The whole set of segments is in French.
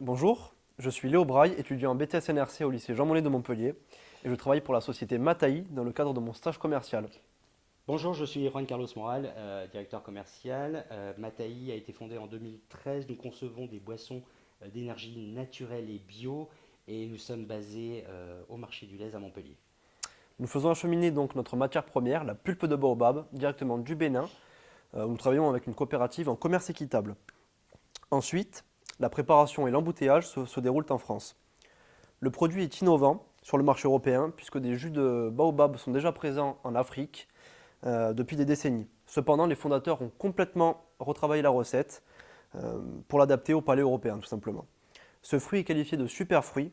Bonjour, je suis Léo Braille, étudiant en BTS NRC au lycée Jean Monnet de Montpellier et je travaille pour la société Mataï dans le cadre de mon stage commercial. Bonjour, je suis Juan Carlos Moral, directeur commercial. Mataï a été fondée en 2013. Nous concevons des boissons d'énergie naturelle et bio et nous sommes basés au marché du lait à Montpellier. Nous faisons acheminer donc notre matière première, la pulpe de baobab, directement du Bénin, où nous travaillons avec une coopérative en commerce équitable. Ensuite, la préparation et l'embouteillage se déroulent en France. Le produit est innovant sur le marché européen puisque des jus de baobab sont déjà présents en Afrique depuis des décennies. Cependant, les fondateurs ont complètement retravaillé la recette pour l'adapter au palais européen, tout simplement. Ce fruit est qualifié de super fruit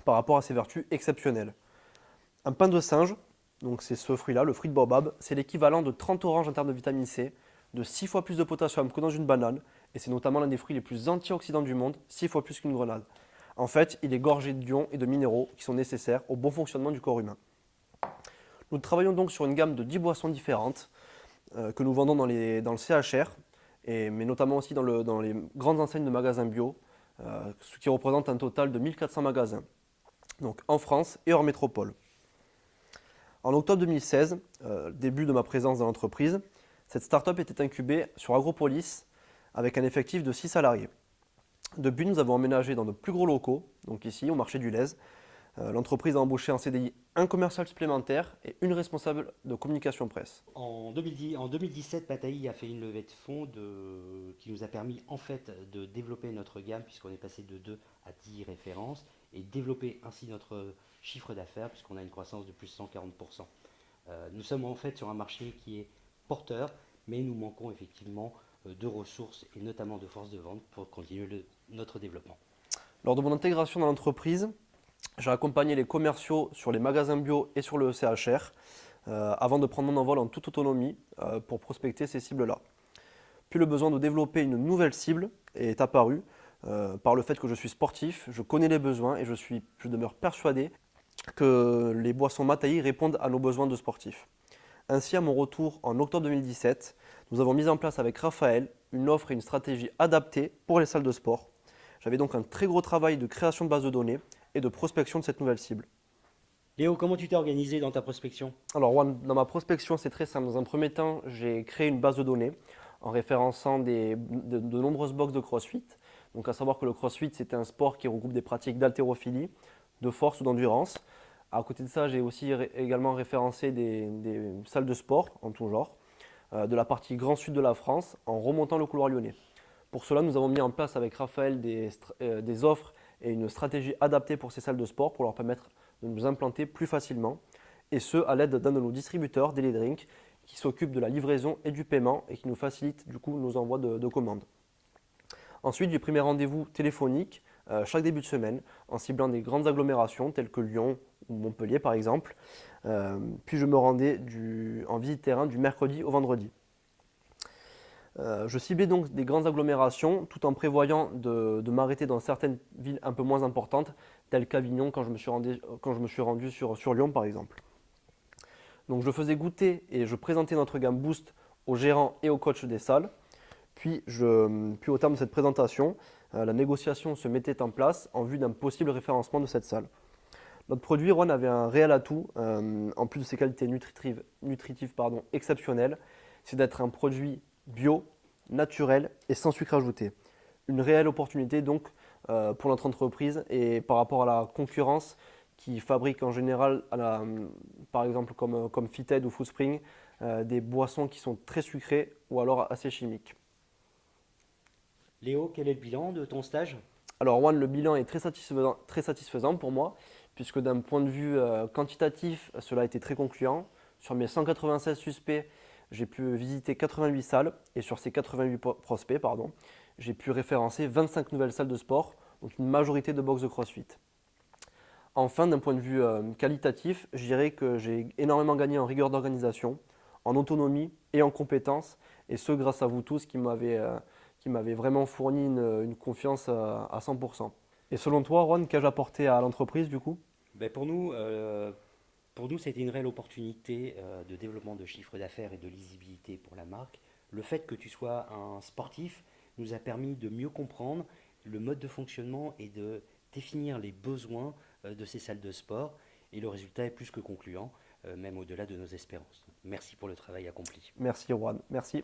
par rapport à ses vertus exceptionnelles. Un pain de singe, donc c'est ce fruit-là, le fruit de baobab, c'est l'équivalent de 30 oranges en termes de vitamine C, de 6 fois plus de potassium que dans une banane, et c'est notamment l'un des fruits les plus antioxydants du monde, 6 fois plus qu'une grenade. En fait, il est gorgé d'ions et de minéraux qui sont nécessaires au bon fonctionnement du corps humain. Nous travaillons donc sur une gamme de 10 boissons différentes que nous vendons dans le CHR, mais notamment aussi dans les grandes enseignes de magasins bio, ce qui représente un total de 1400 magasins, donc en France et hors métropole. En octobre 2016, début de ma présence dans l'entreprise, cette start-up était incubée sur Agropolis avec un effectif de 6 salariés. Depuis, nous avons emménagé dans de plus gros locaux, donc ici au marché du Lez. L'entreprise a embauché en CDI un commercial supplémentaire et une responsable de communication presse. En 2017, Mataï a fait une levée de fonds qui nous a permis en fait de développer notre gamme puisqu'on est passé de 2 à 10 références et développer ainsi notre chiffre d'affaires puisqu'on a une croissance de plus de 140%. Nous sommes en fait sur un marché qui est porteur, mais nous manquons effectivement de ressources et notamment de force de vente pour continuer notre développement. Lors de mon intégration dans l'entreprise, j'ai accompagné les commerciaux sur les magasins bio et sur le CHR avant de prendre mon envol en toute autonomie pour prospecter ces cibles-là. Puis le besoin de développer une nouvelle cible est apparu par le fait que je suis sportif, je connais les besoins et je demeure persuadé que les boissons Mataï répondent à nos besoins de sportifs. Ainsi, à mon retour en octobre 2017, nous avons mis en place avec Raphaël une offre et une stratégie adaptée pour les salles de sport. J'avais donc un très gros travail de création de base de données et de prospection de cette nouvelle cible. Léo, comment tu t'es organisé dans ta prospection? Alors, Juan, dans ma prospection, c'est très simple. Dans un premier temps, j'ai créé une base de données en référençant de nombreuses boxes de CrossFit. Donc, à savoir que le CrossFit, c'est un sport qui regroupe des pratiques d'haltérophilie, de force ou d'endurance. À côté de ça, j'ai aussi également référencé des salles de sport en tout genre, de la partie Grand Sud de la France, en remontant le couloir lyonnais. Pour cela, nous avons mis en place avec Raphaël des offres et une stratégie adaptée pour ces salles de sport pour leur permettre de nous implanter plus facilement, et ce à l'aide d'un de nos distributeurs, Daily Drink, qui s'occupe de la livraison et du paiement et qui nous facilite du coup nos envois de commandes. Ensuite, j'ai pris mes rendez-vous téléphoniques chaque début de semaine en ciblant des grandes agglomérations telles que Lyon ou Montpellier par exemple. Puis je me rendais en visite terrain du mercredi au vendredi. Je ciblais donc des grandes agglomérations tout en prévoyant de m'arrêter dans certaines villes un peu moins importantes, telles qu'Avignon quand je me suis rendu sur Lyon par exemple. Donc je faisais goûter et je présentais notre gamme Boost aux gérants et aux coachs des salles. Puis au terme de cette présentation, la négociation se mettait en place en vue d'un possible référencement de cette salle. Notre produit, Ron, avait un réel atout, en plus de ses qualités nutritives exceptionnelles, c'est d'être un produit bio, naturel et sans sucre ajouté. Une réelle opportunité donc pour notre entreprise et par rapport à la concurrence qui fabrique en général, par exemple comme Fitted ou Foodspring, des boissons qui sont très sucrées ou alors assez chimiques. Léo, quel est le bilan de ton stage? Alors One, le bilan est très satisfaisant pour moi, puisque d'un point de vue quantitatif, cela a été très concluant. Sur mes 196 suspects, j'ai pu visiter 88 salles, et sur ces 88 prospects, j'ai pu référencer 25 nouvelles salles de sport, donc une majorité de box de CrossFit. Enfin, d'un point de vue qualitatif, je dirais que j'ai énormément gagné en rigueur d'organisation, en autonomie et en compétences, et ce grâce à vous tous qui m'avez vraiment fourni une confiance à 100%. Et selon toi, Ron, qu'ai-je apporté à l'entreprise du coup? Ben pour nous, c'était une réelle opportunité de développement de chiffre d'affaires et de lisibilité pour la marque. Le fait que tu sois un sportif nous a permis de mieux comprendre le mode de fonctionnement et de définir les besoins de ces salles de sport. Et le résultat est plus que concluant, même au-delà de nos espérances. Merci pour le travail accompli. Merci Juan, merci.